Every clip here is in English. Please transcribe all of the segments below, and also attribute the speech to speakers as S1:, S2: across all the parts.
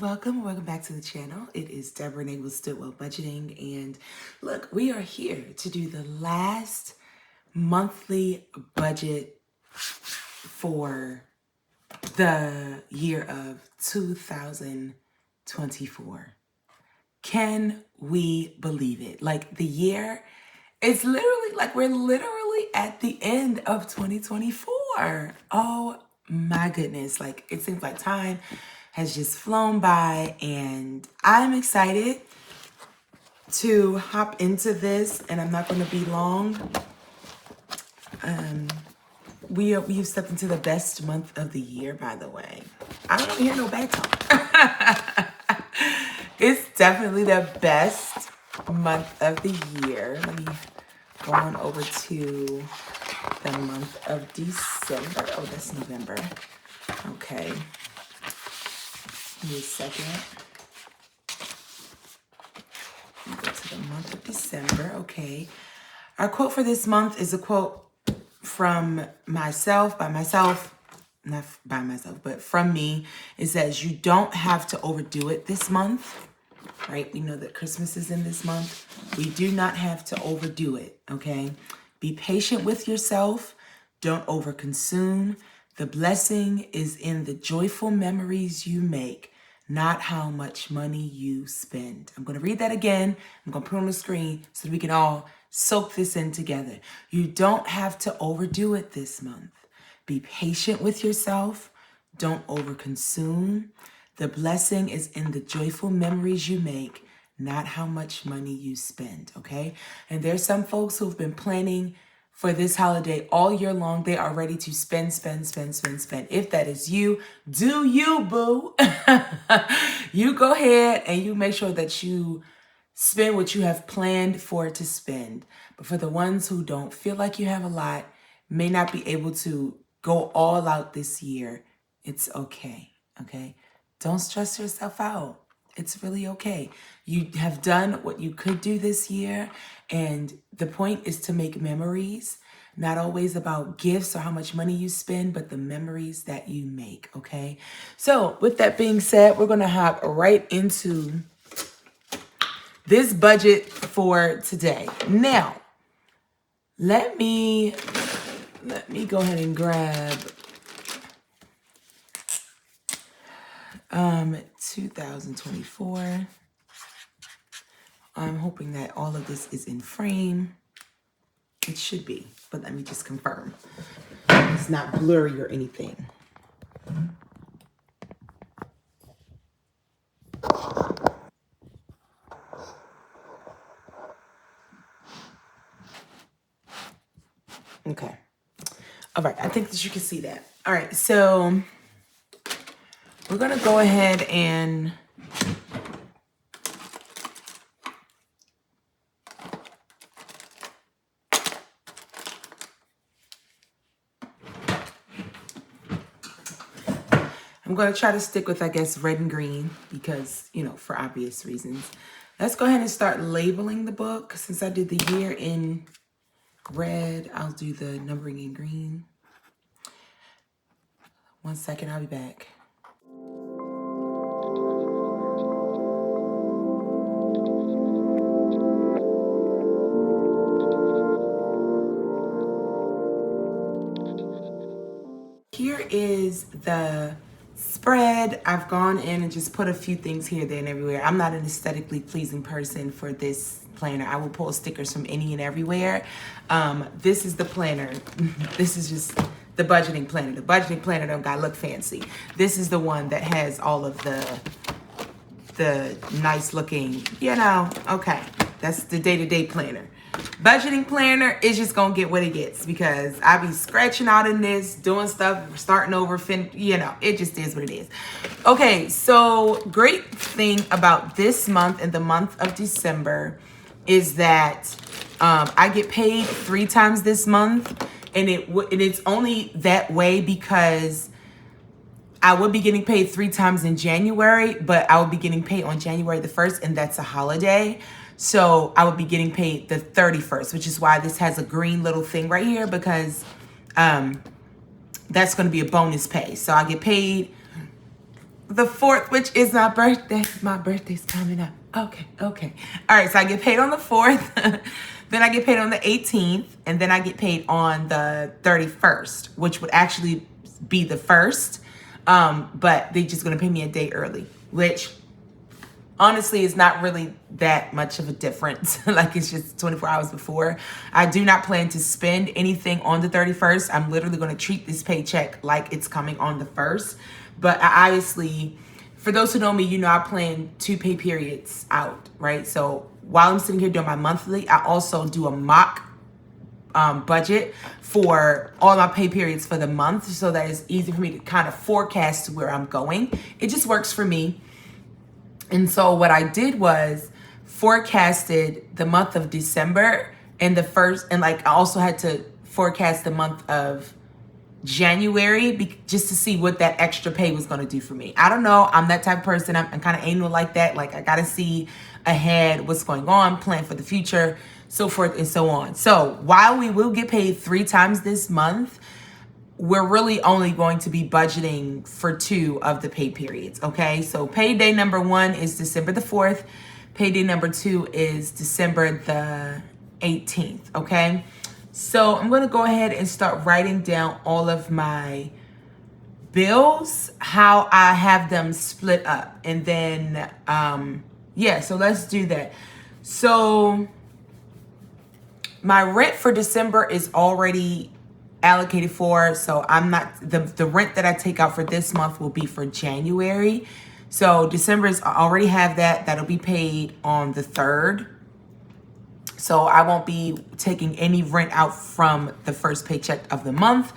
S1: Welcome back to the channel. It is Deborah Nagel Stillwell Budgeting, and look, we are here to do the last monthly budget for the year of 2024. Can we believe it? Like, the year, it's literally like we're literally at the end of 2024. Oh my goodness. Like, it seems like time has just flown by, and I'm excited to hop into this, and I'm not going to be long. We've stepped into the best month of the year, by the way. I don't hear no bad talk. It's definitely the best month of the year. Let me go on over to the month of December. Oh, that's November. Okay. Give me a second. Go to the month of December. Okay. Our quote for this month is a quote from myself, not by myself, but from me. It says, "You don't have to overdo it this month." Right? We know that Christmas is in this month. We do not have to overdo it. Okay. Be patient with yourself. Don't overconsume. The blessing is in the joyful memories you make, not how much money you spend. I'm going to read that again. I'm going to put it on the screen so that we can all soak this in together. You don't have to overdo it this month. Be patient with yourself. Don't overconsume. The blessing is in the joyful memories you make, not how much money you spend, okay? And there's some folks who've been planning for this holiday all year long. They are ready to spend. If that is you, do you, boo. You go ahead and you make sure that you spend what you have planned for to spend. But for the ones who don't feel like you have a lot, may not be able to go all out this year, it's okay, okay? Don't stress yourself out. It's really okay. You have done what you could do this year, and the point is to make memories, not always about gifts or how much money you spend, but the memories that you make, okay? So with that being said, we're gonna hop right into this budget for today. Now, let me go ahead and grab 2024. I'm hoping that all of this is in frame. It should be, but let me just confirm. It's not blurry or anything. Okay. All right, I think that you can see that. All right, so we're gonna go ahead and I'm going to try to stick with, I guess, red and green because, you know, for obvious reasons. Let's go ahead and start labeling the book. Since I did the year in red, I'll do the numbering in green. 1 second, I'll be back. Here is the spread. I've gone in and just put a few things here, there, and everywhere. I'm not an aesthetically pleasing person for this planner. I will pull stickers from any and everywhere. This is the planner. This is just the budgeting planner. The budgeting planner don't gotta look fancy. This is the one that has all of the nice looking, you know, okay. That's the day-to-day planner. Budgeting planner is just gonna get what it gets because I be scratching out in this, doing stuff, starting over, you know, it just is what it is. Okay, so great thing about this month and the month of December is that I get paid 3 times this month, and it's only that way because I would be getting paid 3 times in January, but I would be getting paid on January the 1st, and that's a holiday. So I would be getting paid the 31st, which is why this has a green little thing right here, because that's going to be a bonus pay. So I get paid the 4th, which is my birthday. My birthday's coming up. Okay. All right, so I get paid on the 4th. Then I get paid on the 18th. And then I get paid on the 31st, which would actually be the 1st. But they're just going to pay me a day early, which honestly is not really that much of a difference. Like, it's just 24 hours before. I do not plan to spend anything on the 31st. I'm literally going to treat this paycheck like it's coming on the 1st. But I obviously, for those who know me, you know I plan 2 pay periods out, right? So while I'm sitting here doing my monthly, I also do a mock budget for all my pay periods for the month, so that it's easy for me to kind of forecast where I'm going. It just works for me. And so what I did was forecasted the month of December and I also had to forecast the month of January just to see what that extra pay was going to do for me. I don't know. I'm that type of person. I'm kind of anal like that. Like, I got to see ahead what's going on, plan for the future, so forth and so on. So while we will get paid 3 times this month, we're really only going to be budgeting for 2 of the pay periods, okay? So payday number 1 is December the 4th. Payday number 2 is December the 18th, okay? So I'm going to go ahead and start writing down all of my bills, how I have them split up. And then, so let's do that. So my rent for December is already allocated for, so I'm not, the rent that I take out for this month will be for January. So December's, I already have that. That'll be paid on the 3rd. So I won't be taking any rent out from the first paycheck of the month.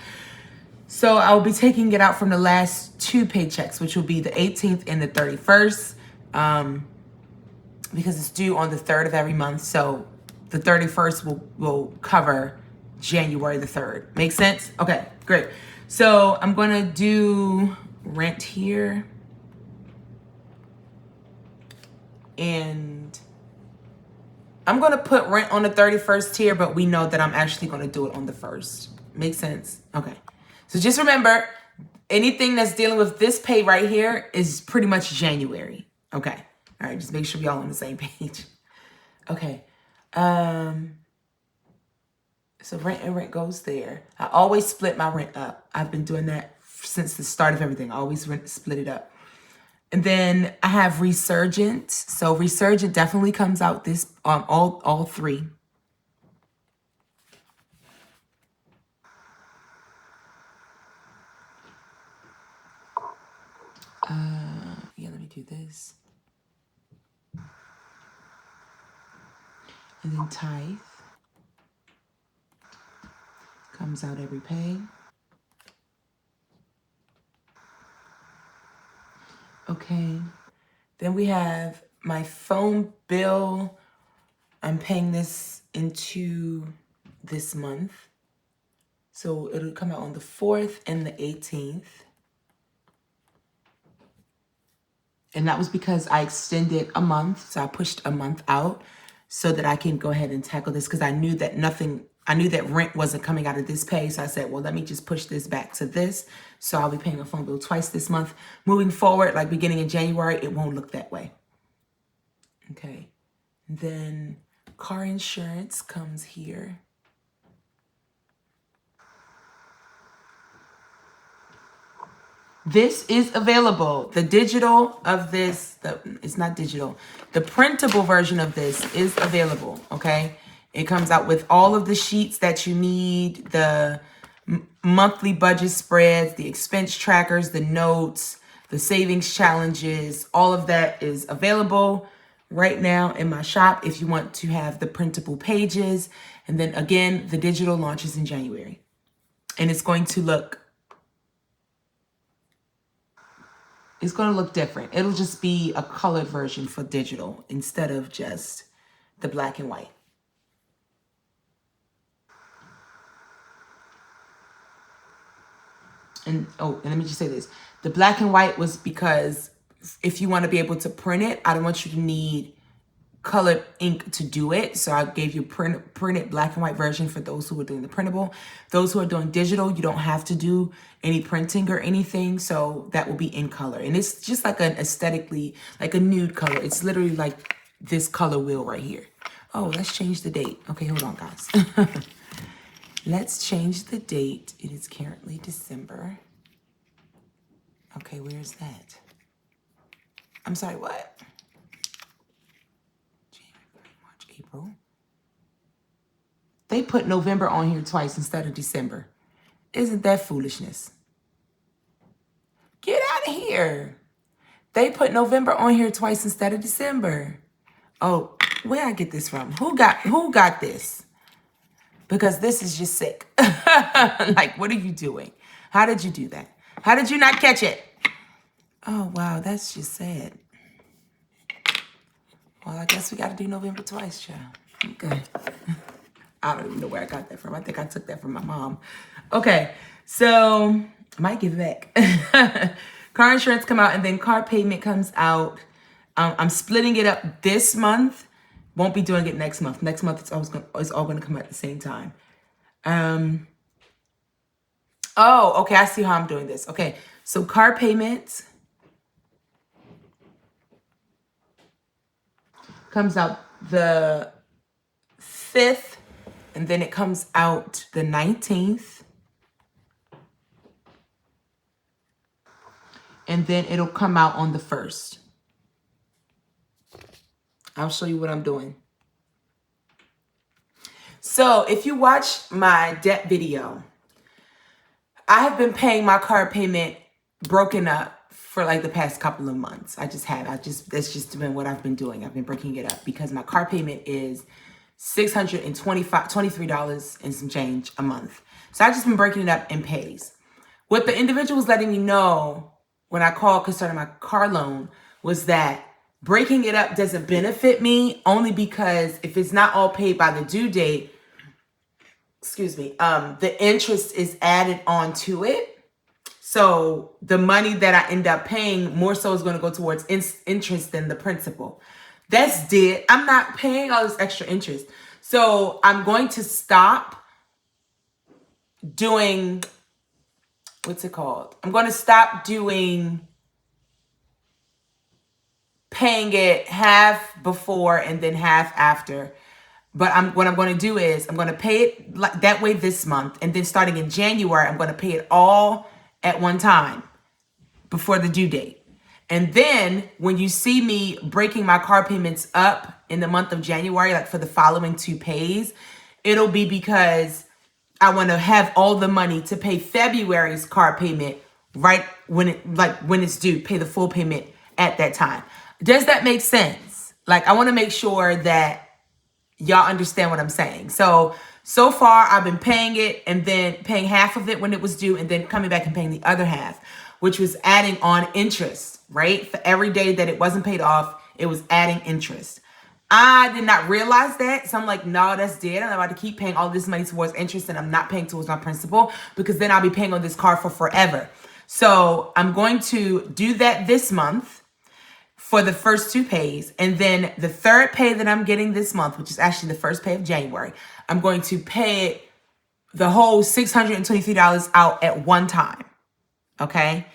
S1: So I'll be taking it out from the last 2 paychecks, which will be the 18th and the 31st, because it's due on the 3rd of every month. So the 31st will cover January the 3rd. Make sense? Okay, great. So I'm going to do rent here. And I'm going to put rent on the 31st here, but we know that I'm actually going to do it on the 1st. Make sense? Okay. So just remember, anything that's dealing with this pay right here is pretty much January. Okay. All right. Just make sure y'all on the same page. Okay. So rent and rent goes there. I always split my rent up. I've been doing that since the start of everything. I always split it up. And then I have Resurgent. So Resurgent definitely comes out this all 3. Let me do this. And then Tithe comes out every pay. Okay. Then we have my phone bill. I'm paying this into this month. So it'll come out on the 4th and the 18th. And that was because I extended a month. So I pushed a month out so that I can go ahead and tackle this, because I knew that rent wasn't coming out of this pay. So I said, well, let me just push this back to this. So I'll be paying a phone bill twice this month. Moving forward, like beginning in January, it won't look that way. Okay. Then car insurance comes here. This is available. The digital of this, it's not digital. The printable version of this is available, okay? It comes out with all of the sheets that you need, the monthly budget spreads, the expense trackers, the notes, the savings challenges. All of that is available right now in my shop if you want to have the printable pages. And then again, the digital launches in January. And it's going to look different. It'll just be a colored version for digital instead of just the black and white. And let me just say this. The black and white was because if you want to be able to print it, I don't want you to need colored ink to do it. So I gave you printed black and white version for those who are doing the printable. Those who are doing digital, you don't have to do any printing or anything. So that will be in color. And it's just like an aesthetically, like a nude color. It's literally like this color wheel right here. Oh, let's change the date. Okay, hold on, guys. Let's change the date. It is currently December. Okay, where's that? I'm sorry, what? January, February, March, April. They put November on here twice instead of December. Isn't that foolishness? Get out of here. They put November on here twice instead of December. Oh, where I get this from? Who got this? Because this is just sick. Like, what are you doing? How did you do that? How did you not catch it? Oh, wow, that's just sad. Well, I guess we got to do November twice, child. Okay. I don't even know where I got that from. I think I took that from my mom. Okay, so I might give it back. Car insurance come out, and then car payment comes out. I'm splitting it up this month. Won't be doing it next month. Next month, it's all going to come at the same time. Oh, okay, I see how I'm doing this. Okay, so car payments comes out the 5th, and then it comes out the 19th. And then it'll come out on the 1st. I'll show you what I'm doing. So if you watch my debt video, I have been paying my car payment broken up for like the past couple of months. That's just been what I've been doing. I've been breaking it up because my car payment is $23 and some change a month. So I've just been breaking it up in pays. What the individual was letting me know when I called concerning my car loan was that breaking it up doesn't benefit me only because if it's not all paid by the due date, the interest is added on to it. So the money that I end up paying more so is going to go towards interest than the principal. That's dead. I'm not paying all this extra interest. So I'm going to stop doing, what's it called? I'm going to stop doing paying it half before and then half after. But what I'm going to do is I'm going to pay it like that way this month. And then starting in January, I'm going to pay it all at one time before the due date. And then when you see me breaking my car payments up in the month of January, like for the following 2 pays, it'll be because I want to have all the money to pay February's car payment right when it's due, pay the full payment at that time. Does that make sense? Like, I want to make sure that y'all understand what I'm saying. So far I've been paying it and then paying half of it when it was due and then coming back and paying the other half, which was adding on interest, right? For every day that it wasn't paid off, it was adding interest. I did not realize that. So I'm like, no, that's dead. I'm about to keep paying all this money towards interest and I'm not paying towards my principal because then I'll be paying on this car for forever. So I'm going to do that this month for the first 2 pays. And then the 3rd pay that I'm getting this month, which is actually the first pay of January, I'm going to pay it the whole $623 out at one time. Okay.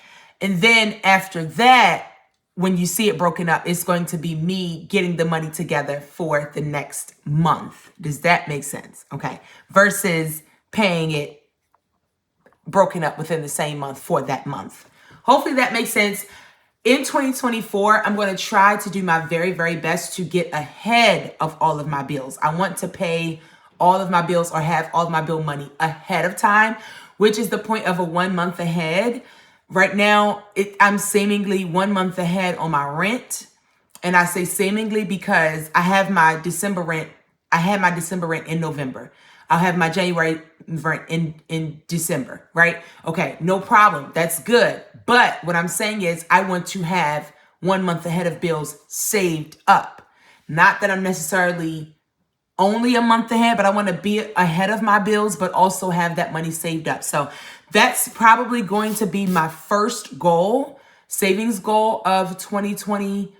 S1: And then after that, when you see it broken up, it's going to be me getting the money together for the next month. Does that make sense? Okay. Versus paying it broken up within the same month for that month. Hopefully that makes sense. In 2024, I'm going to try to do my very, very best to get ahead of all of my bills. I want to pay all of my bills or have all of my bill money ahead of time, which is the point of a 1 month ahead. Right now, I'm seemingly 1 month ahead on my rent. And I say seemingly because I have my December rent. I had my December rent in November. I'll have my January rent in December, right? Okay, no problem. That's good. But what I'm saying is I want to have 1 month ahead of bills saved up. Not that I'm necessarily only a month ahead, but I want to be ahead of my bills, but also have that money saved up. So that's probably going to be my first goal, savings goal of 2024.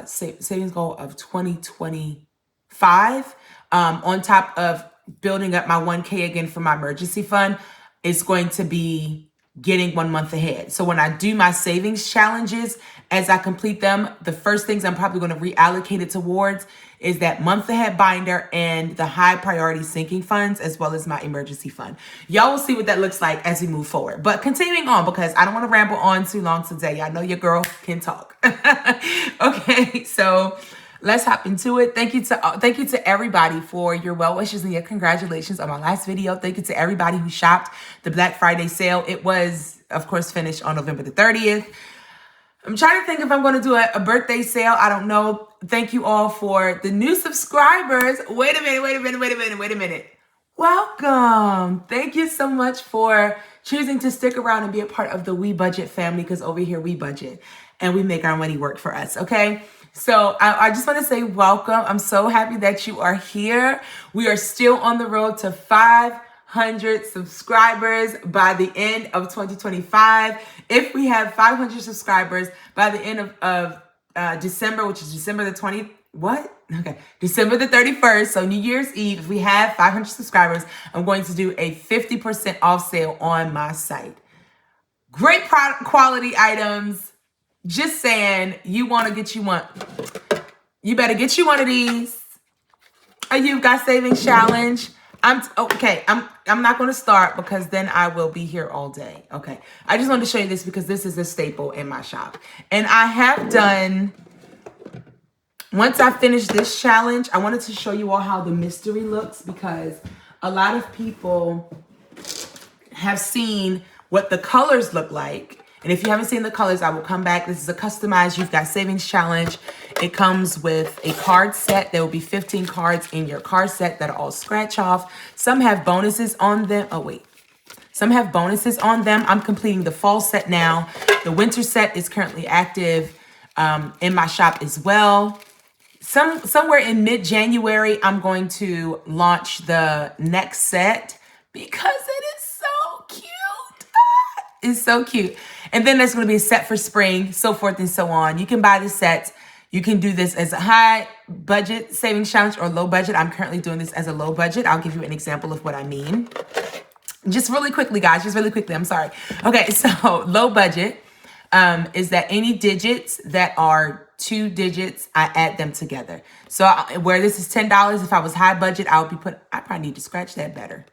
S1: savings goal of 2025, on top of building up my 1K again for my emergency fund, is going to be getting 1 month ahead. So when I do my savings challenges, as I complete them, the first things I'm probably going to reallocate it towards is that month ahead binder and the high priority sinking funds, as well as my emergency fund. Y'all will see what that looks like as we move forward. But continuing on, because I don't want to ramble on too long today. I know your girl can talk. Okay, so let's hop into it. Thank you to everybody for your well wishes and your congratulations on my last video. Thank you to everybody who shopped the Black Friday sale. It was, of course, finished on November the 30th. I'm trying to think if I'm going to do a birthday sale. I don't know. Thank you all for the new subscribers. Wait a minute. Welcome. Thank you so much for choosing to stick around and be a part of the We Budget family, because over here we budget and we make our money work for us, okay? So I just want to say welcome. I'm so happy that you are here. We are still on the road to 500 subscribers by the end of 2025. If we have 500 subscribers by the end of December, which is December the 31st, so New Year's Eve, if we have 500 subscribers, I'm going to do a 50% off sale on my site. Great product quality items. Just saying, you better get you one of these. You've got savings challenge. I'm not going to start because then I will be here all day. Okay. I just wanted to show you this because this is a staple in my shop. And I have done, once I finish this challenge, I wanted to show you all how the mystery looks, because a lot of people have seen what the colors look like. And if you haven't seen the colors, I will come back. This is a customized You've Got Savings Challenge. It comes with a card set. There will be 15 cards in your card set that are all scratch off. Some have bonuses on them. Some have bonuses on them. I'm completing the fall set now. The winter set is currently active in my shop as well. Somewhere in mid-January, I'm going to launch the next set because it is so cute. It's so cute. And then there's going to be a set for spring, so forth and so on. You can buy the sets. You can do this as a high budget savings challenge or low budget. I'm currently doing this as a low budget. I'll give you an example of what I mean. Just really quickly, guys. Just really quickly. I'm sorry. Okay, so low budget is that any digits that are 2 digits, I add them together. So where this is $10, if I was high budget, I probably need to scratch that better.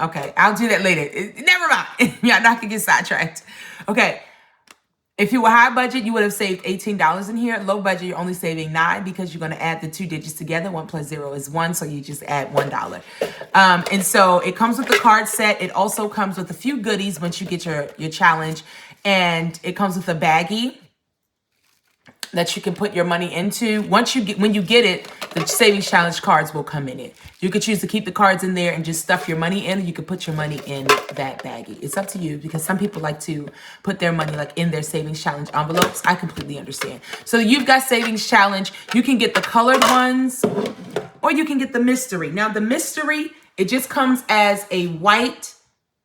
S1: Okay, I'll do that later. Never mind. Y'all not gonna get sidetracked. Okay, if you were high budget, you would have saved $18 in here. Low budget, you're only saving $9 because you're gonna add the 2 digits together. 1 + 0 is 1, so you just add $1. And so it comes with the card set. It also comes with a few goodies once you get your challenge, and it comes with a baggie that you can put your money into. When you get it, the savings challenge cards will come in it. You could choose to keep the cards in there and just stuff your money in, or you could put your money in that baggie. It's up to you, because some people like to put their money like in their savings challenge envelopes. I completely understand. So You've Got Savings Challenge. You can get the colored ones, or you can get the mystery. Now the mystery, it just comes as a white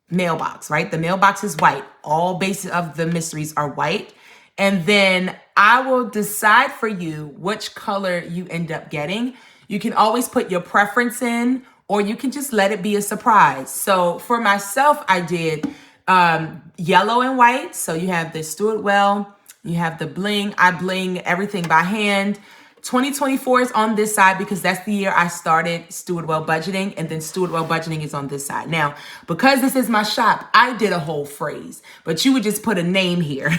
S1: mailbox, right? The mailbox is white. All bases of the mysteries are white. And then I will decide for you which color you end up getting. You can always put your preference in, or you can just let it be a surprise. So for myself, I did yellow and white. So you have the Stuart Well, you have the bling. I bling everything by hand. 2024 is on this side because that's the year I started Stuart Well Budgeting, and then Stuart Well Budgeting is on this side. Now, because this is my shop, I did a whole phrase, but you would just put a name here.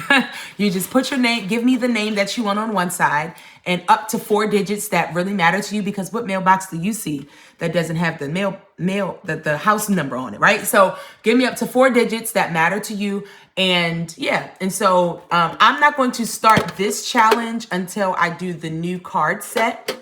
S1: You just put your name, give me the name that you want on one side, and up to 4 digits that really matter to you, because what mailbox do you see that doesn't have the the house number on it, right? So give me up to 4 digits that matter to you. And yeah, and so I'm not going to start this challenge until I do the new card set.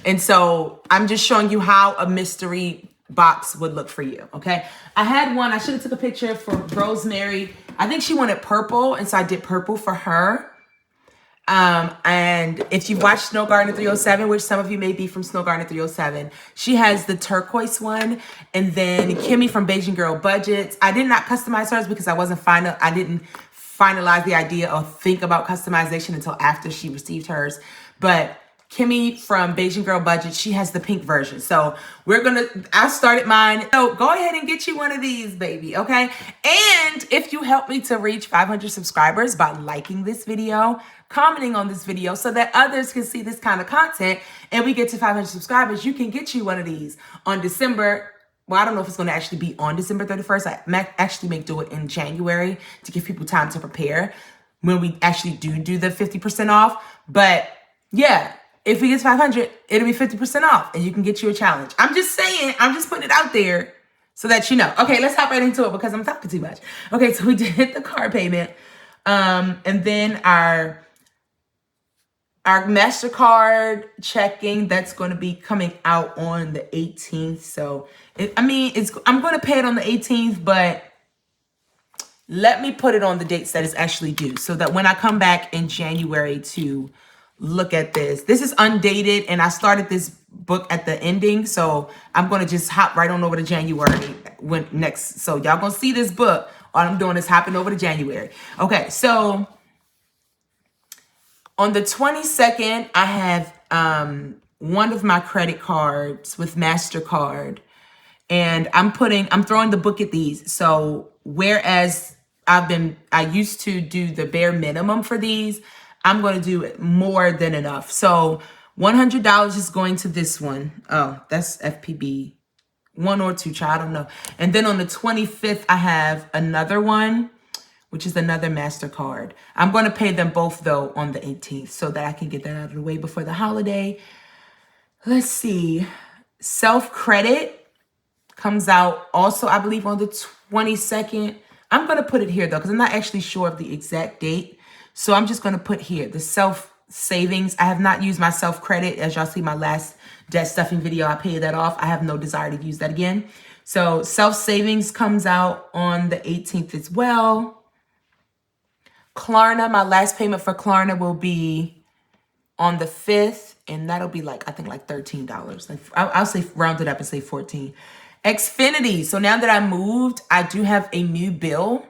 S1: And so I'm just showing you how a mystery box would look for you, okay? I had one, I should have took a picture for Rosemary. I think she wanted purple, and so I did purple for her. And if you watched Snow Garden 307, which some of you may be from Snow Garden 307, she has the turquoise one. And then Kimmy from Beijing Girl Budgets. I did not customize hers because I didn't finalize the idea or think about customization until after she received hers. But Kimmy from Beijing Girl Budget, she has the pink version. So I started mine. So go ahead and get you one of these, baby, okay? And if you help me to reach 500 subscribers by liking this video, commenting on this video so that others can see this kind of content and we get to 500 subscribers, you can get you one of these on December. Well, I don't know if it's going to actually be on December 31st. I actually may do it in January to give people time to prepare when we actually do the 50% off. But yeah, if we get to 500, it'll be 50% off and you can get you a challenge. I'm just saying, I'm just putting it out there so that you know. Okay, let's hop right into it because I'm talking too much. Okay, so we did the car payment. And then our MasterCard checking, that's going to be coming out on the 18th. So, I'm going to pay it on the 18th, but let me put it on the dates that it's actually due so that when I come back in January to look at this is undated and I started this book at the ending. So I'm going to just hop right on over to January next. So y'all going to see this book. All I'm doing is hopping over to January. Okay. So on the 22nd, I have one of my credit cards with MasterCard and I'm throwing the book at these. So whereas I used to do the bare minimum for these, I'm going to do more than enough. So $100 is going to this one. Oh, that's FPB 1 or 2, child, I don't know. And then on the 25th, I have another one, which is another MasterCard. I'm going to pay them both though on the 18th so that I can get that out of the way before the holiday. Let's see. Self-credit comes out also, I believe, on the 22nd. I'm going to put it here though, because I'm not actually sure of the exact date. So I'm just going to put here the self savings. I have not used my self credit. As y'all see my last debt stuffing video, I paid that off. I have no desire to use that again. So self savings comes out on the 18th as well. Klarna, my last payment for Klarna will be on the 5th. And that'll be I think $13. I'll say round it up and say 14. Xfinity. So now that I moved, I do have a new bill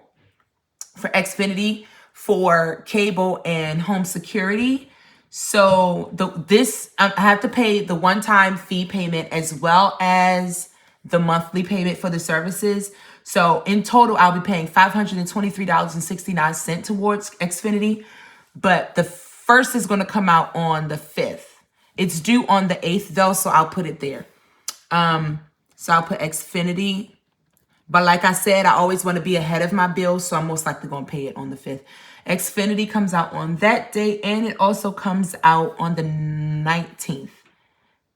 S1: for Xfinity for cable and home security. So I have to pay the one-time fee payment as well as the monthly payment for the services. So in total, I'll be paying $523.69 towards Xfinity. But the first is going to come out on the 5th. It's due on the 8th though, so I'll put it there. So I'll put Xfinity. But like I said, I always want to be ahead of my bill, so I'm most likely going to pay it on the 5th. Xfinity comes out on that day, and it also comes out on the 19th. It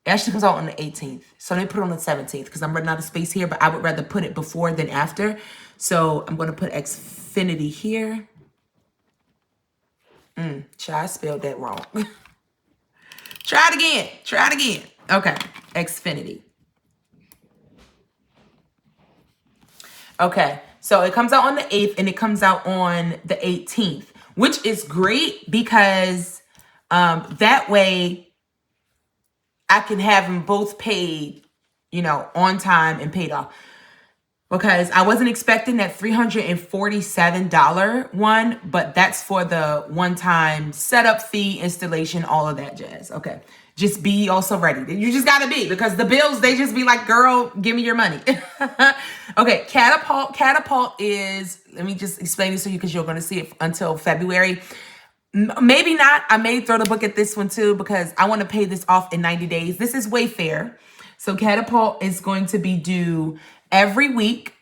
S1: actually comes out on the 18th. So let me put it on the 17th because I'm running out of space here, but I would rather put it before than after. So I'm going to put Xfinity here. I spelled that wrong. Try it again. Try it again. Okay, Xfinity. Okay, so it comes out on the 8th and it comes out on the 18th, which is great because that way I can have them both paid, on time and paid off. Because I wasn't expecting that $347 one, but that's for the one-time setup fee, installation, all of that jazz. Okay, just be also ready. You just got to be, because the bills, they just be like, girl, give me your money. Okay, Catapult. Catapult is, let me just explain this to you because you're going to see it until February. Maybe not. I may throw the book at this one too because I want to pay this off in 90 days. This is Wayfair. So Catapult is going to be due every week.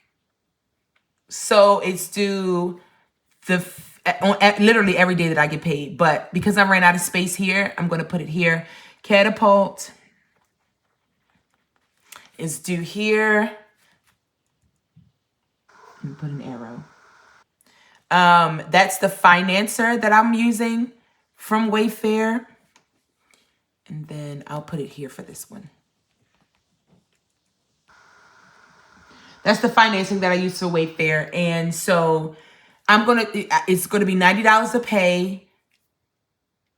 S1: So it's due literally every day that I get paid. But because I ran out of space here, I'm going to put it here. Catapult is due here. Let me put an arrow. That's the financer that I'm using from Wayfair. And then I'll put it here for this one. That's the financing that I use for Wayfair. And so it's going to be $90 to pay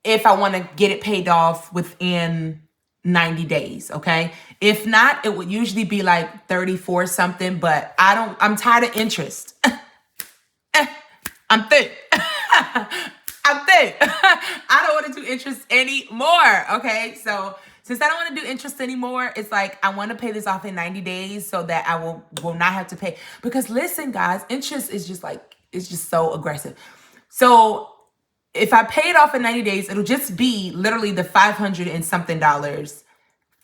S1: if I want to get it paid off within 90 days. Okay. If not, it would usually be like 34 something, but I'm tired of interest. I'm through. I'm through. I don't want to do interest anymore. Okay. So since I don't want to do interest anymore, it's like I want to pay this off in 90 days so that I will not have to pay. Because listen, guys, interest is just like, it's just so aggressive. So if I pay it off in 90 days, it'll just be literally the $500 and something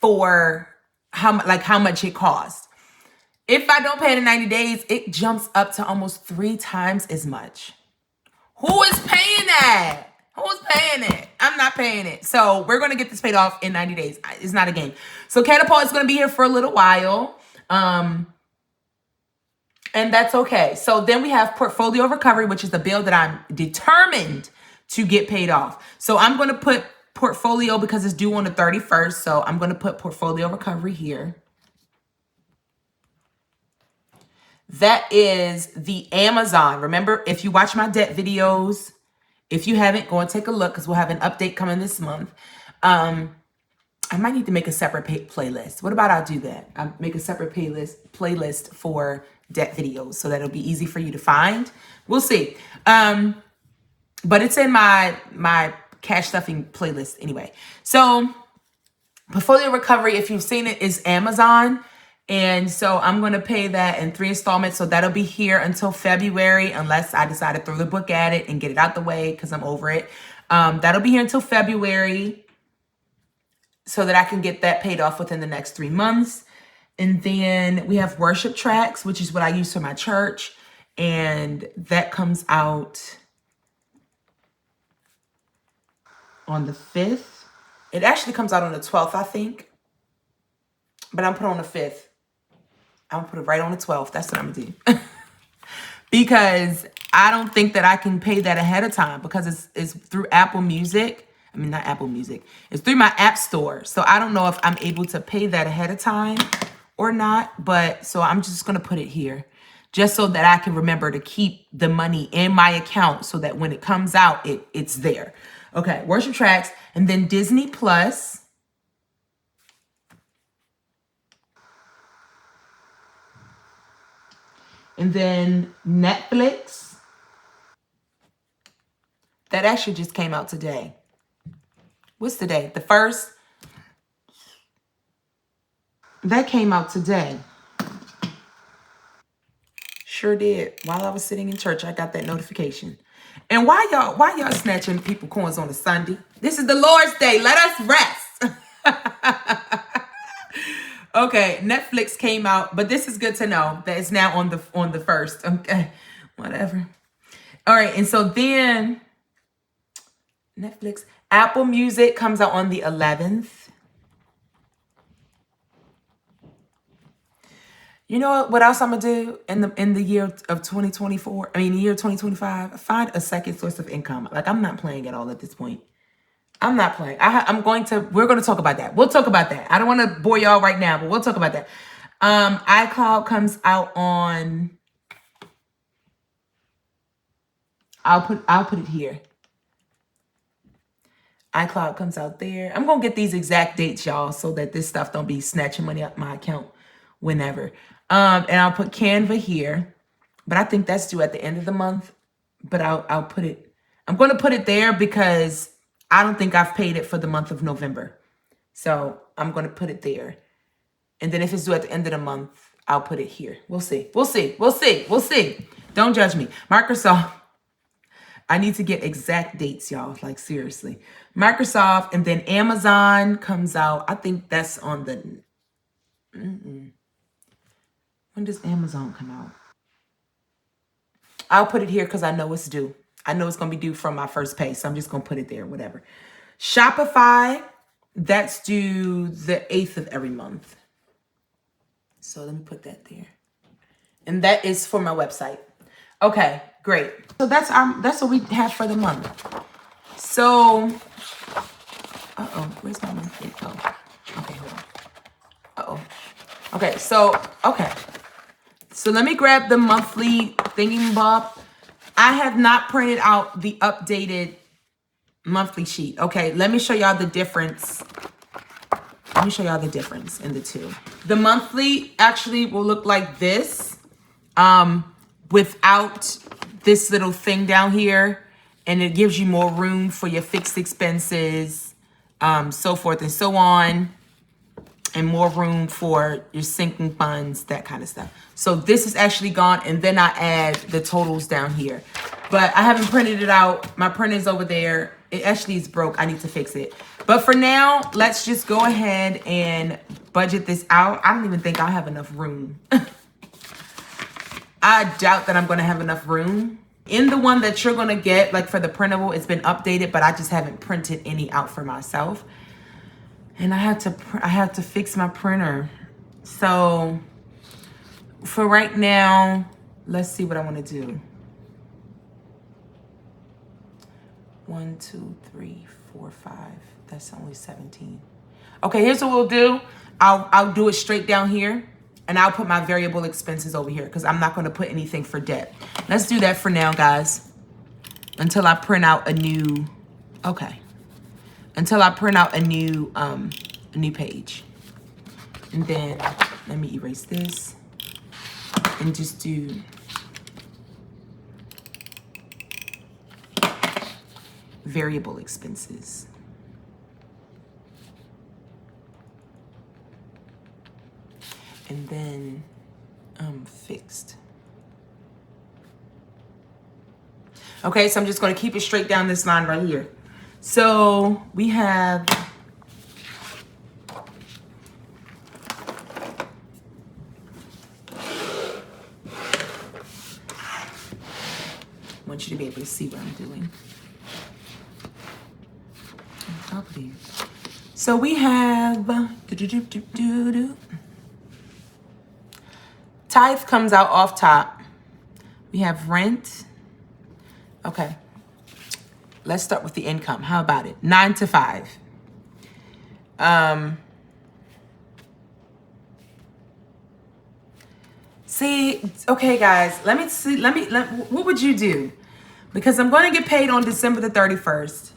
S1: for how much it costs. If I don't pay it in 90 days, it jumps up to almost 3 times as much. Who is paying that? Who's paying it? I'm not paying it. So we're going to get this paid off in 90 days. It's not a game. So Catapult is going to be here for a little while. And that's okay. So then we have Portfolio Recovery, which is the bill that I'm determined to get paid off. So I'm going to put Portfolio because it's due on the 31st. So I'm going to put Portfolio Recovery here. That is the Amazon. Remember, if you watch my debt videos, if you haven't, go and take a look because we'll have an update coming this month. I might need to make a separate playlist. What about I'll do that? I'll make a separate playlist for debt videos so that it'll be easy for you to find. We'll see. But it's in my cash stuffing playlist anyway. So Portfolio Recovery, if you've seen it, is Amazon. And so I'm going to pay that in 3 installments. So that'll be here until February, unless I decide to throw the book at it and get it out the way because I'm over it. That'll be here until February so that I can get that paid off within the next 3 months. And then we have Worship Tracks, which is what I use for my church. And that comes out on the 5th. It actually comes out on the 12th, I think. But I'm put on the 5th. I'm going to put it right on the 12th. That's what I'm going to do. Because I don't think that I can pay that ahead of time because it's through Apple Music. I mean, not Apple Music. It's through my app store. So I don't know if I'm able to pay that ahead of time or not. But so I'm just going to put it here just so that I can remember to keep the money in my account so that when it comes out, it's there. Okay, Worship Tracks and then Disney Plus. And then Netflix. That actually just came out today. What's today? The 1st? That came out today. Sure did. While I was sitting in church, I got that notification. And why y'all snatching people coins on a Sunday? This is the Lord's Day. Let us rest. Okay, Netflix came out, but this is good to know that it's now on the 1st. Okay, whatever. All right, and so then Netflix, Apple Music comes out on the 11th. You know what else I'm gonna do in the year of 2024? I mean, the year 2025. Find a second source of income. Like I'm not playing at all at this point. I'm not playing. We're going to talk about that. We'll talk about that. I don't want to bore y'all right now, but we'll talk about that. iCloud comes out on, I'll put it here. iCloud comes out there. I'm going to get these exact dates, y'all, so that this stuff don't be snatching money out my account whenever. And I'll put Canva here, but I think that's due at the end of the month, but I'll put it, I'm going to put it there because I don't think I've paid it for the month of November. So I'm going to put it there. And then if it's due at the end of the month, I'll put it here. We'll see. We'll see. We'll see. We'll see. Don't judge me. Microsoft. I need to get exact dates, y'all. Like, seriously. Microsoft and then Amazon comes out. I think that's on the... When does Amazon come out? I'll put it here because I know it's due. I know it's going to be due from my first pay, so I'm just going to put it there, whatever. Shopify, that's due the 8th of every month. So let me put that there. And that is for my website. Okay, great. So that's what we have for the month. So, where's my monthly? Oh, okay, hold on. Okay, so let me grab the monthly thingy-bob. I have not printed out the updated monthly sheet. Okay, let me show y'all the difference. Let me show y'all the difference in the two. The monthly actually will look like this without this little thing down here, and it gives you more room for your fixed expenses, so forth and so on, and more room for your sinking funds, that kind of stuff. So this is actually gone, and then I add the totals down here. But I haven't printed it out. My printer's over there. It actually is broke. I need to fix it. But for now, let's just go ahead and budget this out. I don't even think I'll have enough room. I doubt that I'm going to have enough room. In the one that you're going to get, like for the printable, it's been updated, but I just haven't printed any out for myself. And I have to fix my printer. So for right now, let's see what I want to do. 1, 2, 3, 4, 5. That's only 17. Okay, here's what we'll do. I'll do it straight down here, and I'll put my variable expenses over here because I'm not going to put anything for debt. Let's do that for now, guys, until I print out a new. Okay, until I print out a new page, and then let me erase this and just do. Variable expenses. And then fixed. Okay, so I'm just going to keep it straight down this line right here. So we have I want you to be able to see what I'm doing. So we have tithe comes out off top. We have rent. Okay. Let's start with the income. How about it? 9 to 5. See, okay, guys, let me see. What would you do? Because I'm going to get paid on December the 31st,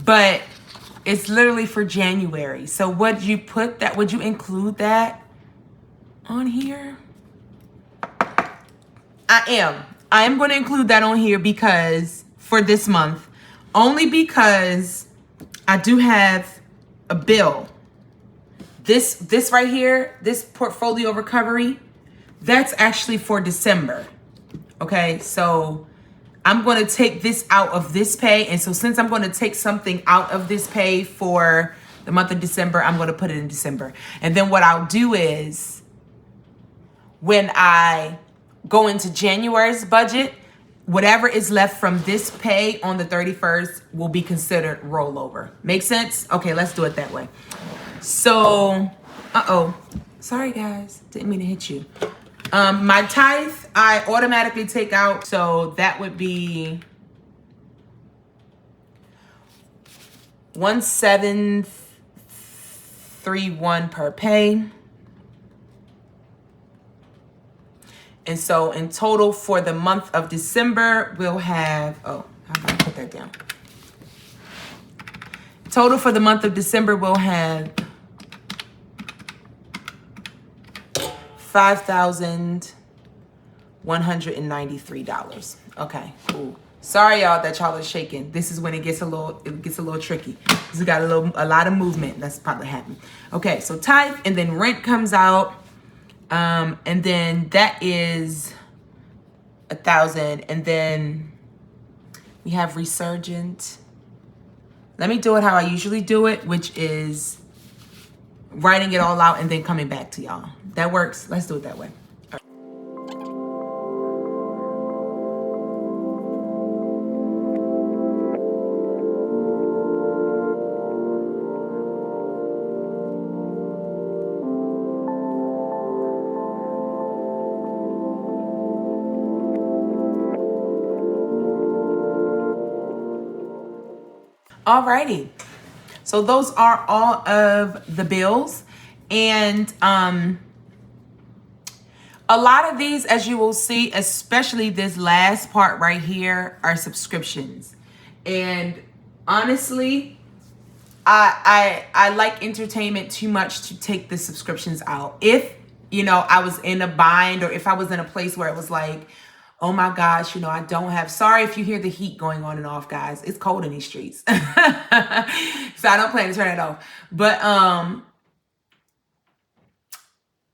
S1: but it's literally for January. So would you put that? Would you include that on here? I am going to include that on here because for this month, only because I do have a bill. This right here, this portfolio recovery, that's actually for December. Okay, so I'm going to take this out of this pay. And so since I'm going to take something out of this pay for the month of December, I'm going to put it in December. And then what I'll do is when I go into January's budget, whatever is left from this pay on the 31st will be considered rollover. Make sense? Okay, let's do it that way. So, sorry guys, didn't mean to hit you. My tithe, I automatically take out. So that would be 1,731 per pay. And so in total for the month of December, we'll have, how do I put that down? Total for the month of December, we'll have $5,193. Okay, cool. Sorry y'all that y'all are shaking. This is when it gets a little tricky. Because we got a lot of movement that's probably happening. Okay, so tithe, and then rent comes out. And then that is 1,000. And then we have resurgent. Let me do it how I usually do it, which is writing it all out and then coming back to y'all. That works. Let's do it that way. Alrighty, so those are all of the bills, and a lot of these, as you will see, especially this last part right here, are subscriptions. And honestly, I like entertainment too much to take the subscriptions out. If, you know, I was in a bind, or if I was in a place where it was like, oh my gosh, I don't have, sorry if you hear the heat going on and off, guys. It's cold in these streets. So I don't plan to turn it off. But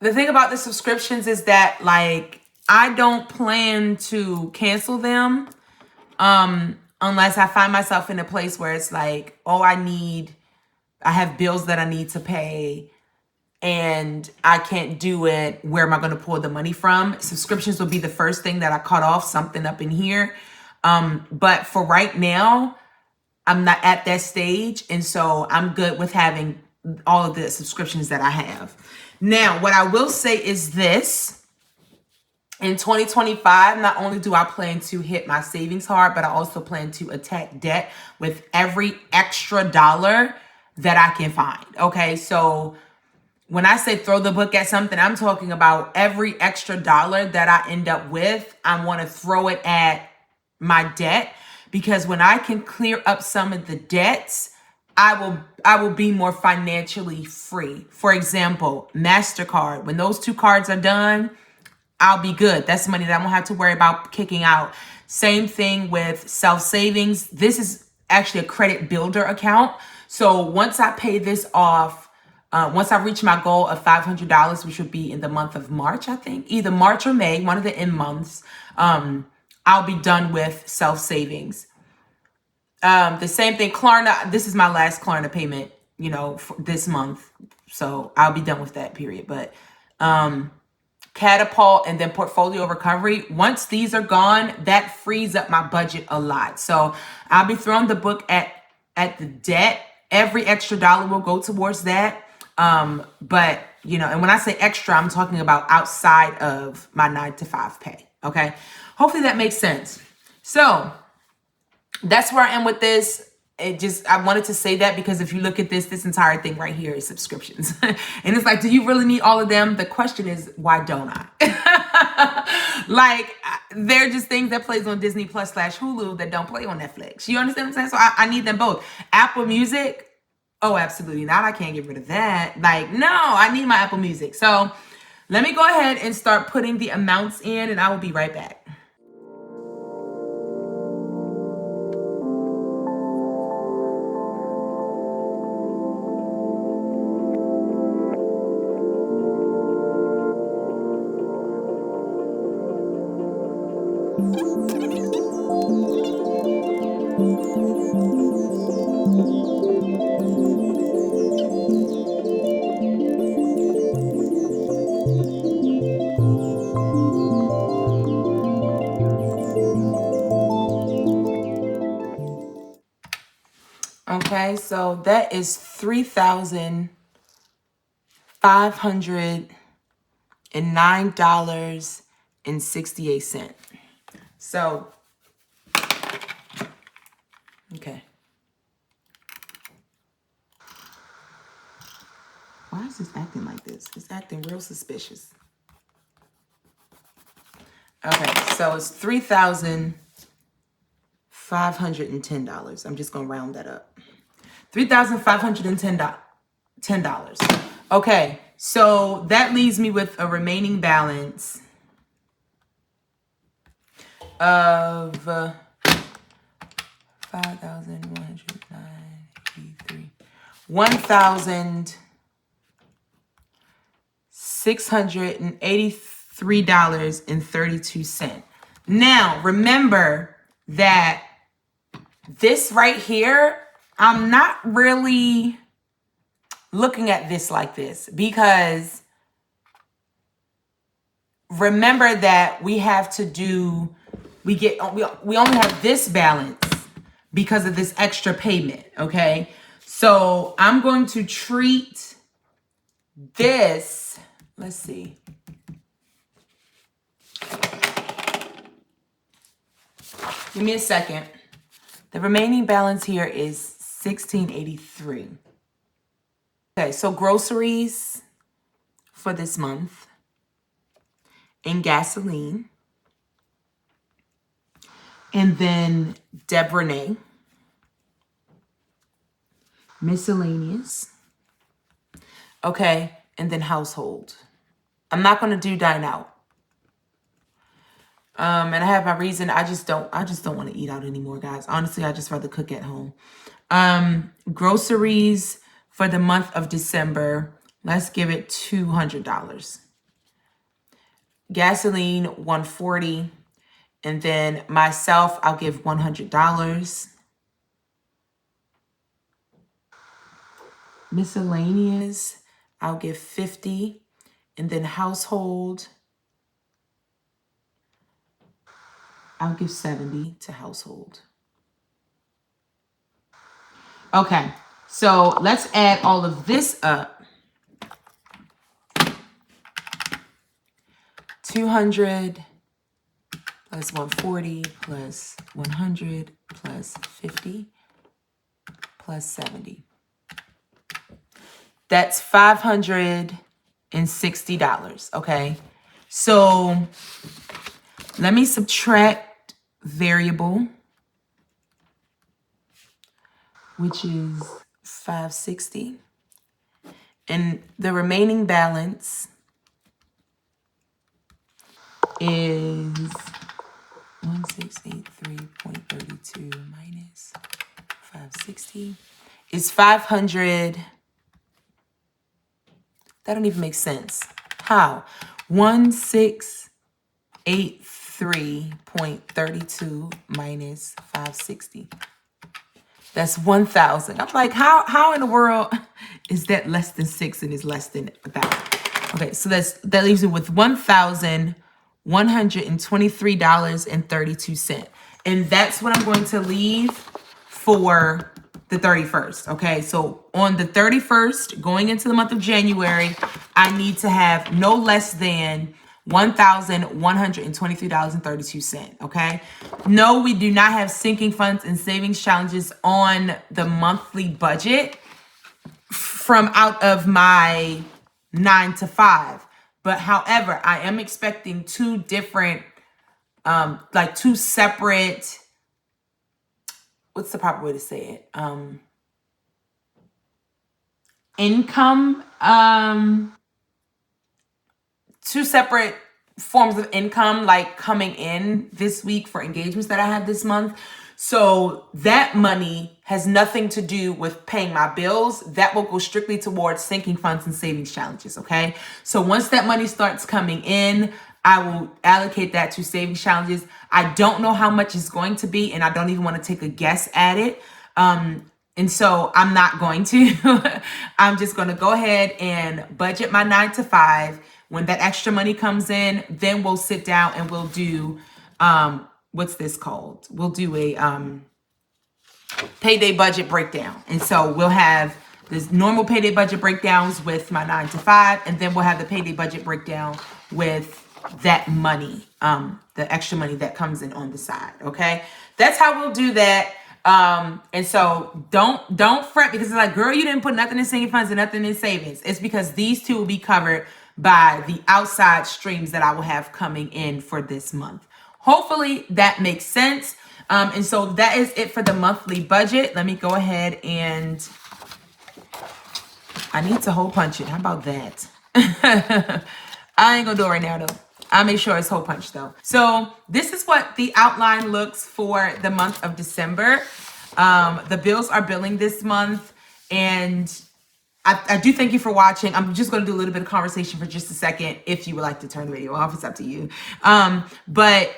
S1: the thing about the subscriptions is that, like, I don't plan to cancel them unless I find myself in a place where it's like, oh, I have bills that I need to pay and I can't do it. Where am I going to pull the money from? Subscriptions will be the first thing that I cut off, something up in here. But for right now, I'm not at that stage. And so I'm good with having all of the subscriptions that I have. Now, what I will say is this. In 2025, not only do I plan to hit my savings hard, but I also plan to attack debt with every extra dollar that I can find. Okay, so when I say throw the book at something, I'm talking about every extra dollar that I end up with, I want to throw it at my debt, because when I can clear up some of the debts, I will be more financially free. For example, MasterCard, when those 2 cards are done, I'll be good. That's money that I won't have to worry about kicking out. Same thing with self-savings. This is actually a credit builder account. So once I pay this off, once I reach my goal of $500, which would be in the month of March, I think, either March or May, one of the end months, I'll be done with self-savings. The same thing, Klarna, this is my last Klarna payment, for this month. So I'll be done with that period. But Catapult and then Portfolio Recovery, once these are gone, that frees up my budget a lot. So I'll be throwing the book at the debt. Every extra dollar will go towards that. But, and when I say extra, I'm talking about outside of my 9-to-5 pay. Okay. Hopefully that makes sense. So that's where I am with this. I wanted to say that because if you look at this entire thing right here is subscriptions. And it's like, do you really need all of them? The question is, why don't I? Like, they're just things that plays on Disney Plus / Hulu that don't play on Netflix. You understand what I'm saying? So I need them both. Apple Music, oh, absolutely not. I can't get rid of that. Like, no, I need my Apple Music. So let me go ahead and start putting the amounts in, and I will be right back. Okay, so that is $3,509.68. So, okay. Why is this acting like this? It's acting real suspicious. Okay, so it's $3,510. I'm just gonna round that up. $3,510. Okay, so that leaves me with a remaining balance of 5,193, $1,683.32. Now, remember that this right here, I'm not really looking at this like this, because remember that we have to do, we only have this balance because of this extra payment, okay? So I'm going to treat this, let's see. Give me a second. The remaining balance here is $1,683. Okay, so groceries for this month and gasoline. And then Deborah, miscellaneous. Okay, and then household. I'm not going to do dine out. And I have my reason. I just don't want to eat out anymore, guys. Honestly, I just rather cook at home. Groceries for the month of December, let's give it $200. Gasoline, $140. And then myself, I'll give $100. Miscellaneous, I'll give $50. And then household, I'll give $70 to household. Okay, so let's add all of this up. 200 plus 140 plus 100 plus 50 plus 70. That's $560, okay? So let me subtract variable, which is 560. And the remaining balance is 1683.32 minus 560 is 500. That don't even make sense. How? 1683.32 minus 560. That's 1,000. I'm like, how in the world is that less than 6 and is less than 1,000? Okay, so that leaves me with $1,123.32. And that's what I'm going to leave for the 31st. Okay, so on the 31st, going into the month of January, I need to have no less than $1,123.32. Okay. No, we do not have sinking funds and savings challenges on the monthly budget from out of my 9 to 5. But however, I am expecting two different, two separate, what's the proper way to say it? Income, two separate forms of income like coming in this week for engagements that I have this month. So that money has nothing to do with paying my bills. That will go strictly towards sinking funds and savings challenges, okay? So once that money starts coming in, I will allocate that to savings challenges. I don't know how much it's going to be, and I don't even want to take a guess at it. And so I'm not going to. I'm just going to go ahead and budget my 9 to 5. When that extra money comes in, then we'll sit down and we'll do, what's this called? We'll do a payday budget breakdown. And so we'll have this normal payday budget breakdowns with my 9 to 5, and then we'll have the payday budget breakdown with that money, the extra money that comes in on the side. Okay, that's how we'll do that. And so don't fret because it's like, girl, you didn't put nothing in sinking funds and nothing in savings. It's because these two will be covered by the outside streams that I will have coming in for this month. Hopefully that makes sense. And so that is it for the monthly budget. Let me go ahead and I need to hole punch it. How about that? I ain't gonna do it right now though. I'll make sure it's hole punch though. So this is what the outline looks for the month of December. The bills are billing this month, and I do thank you for watching. I'm just going to do a little bit of conversation for just a second. If you would like to turn the video off, it's up to you. But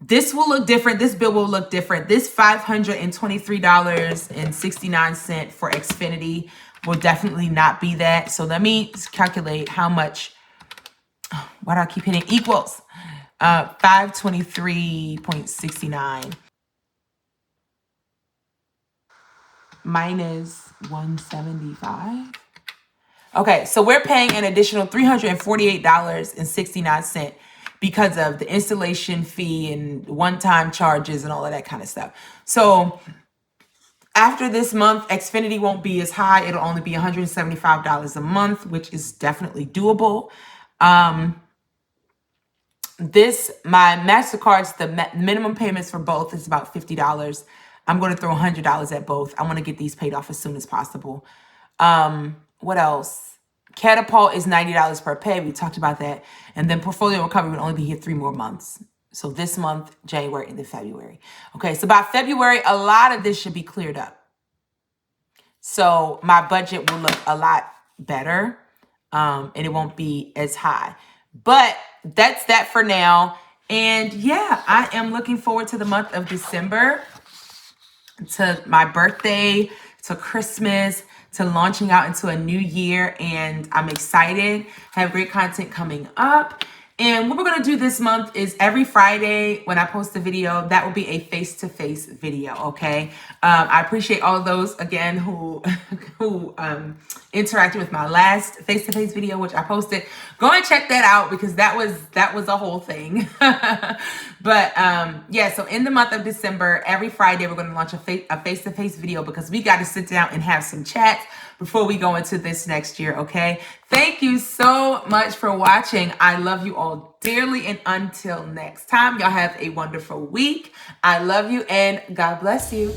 S1: this will look different. This bill will look different. This $523.69 for Xfinity will definitely not be that. So let me calculate how much. Why do I keep hitting equals? 523.69 minus 175. Okay, so we're paying an additional $348.69 because of the installation fee and one-time charges and all of that kind of stuff. So after this month, Xfinity won't be as high. It'll only be $175 a month, which is definitely doable. My MasterCards, the minimum payments for both is about $50. I'm going to throw $100 at both. I want to get these paid off as soon as possible. What else? Catapult is $90 per pay. We talked about that. And then portfolio recovery would only be here 3 more months. So this month, January, and then February. Okay, so by February, a lot of this should be cleared up. So my budget will look a lot better, and it won't be as high. But that's that for now. And yeah, I am looking forward to the month of December, to my birthday, to Christmas, to launching out into a new year. And I'm excited. Have great content coming up. And what we're going to do this month is every Friday when I post a video, that will be a face-to-face video, okay? I appreciate all those, again, who interacted with my last face-to-face video, which I posted. Go and check that out because that was a whole thing. But yeah, so in the month of December, every Friday, we're going to launch a face-to-face video because we got to sit down and have some chats before we go into this next year, okay? Thank you so much for watching. I love you all dearly, and until next time, y'all have a wonderful week. I love you, and God bless you.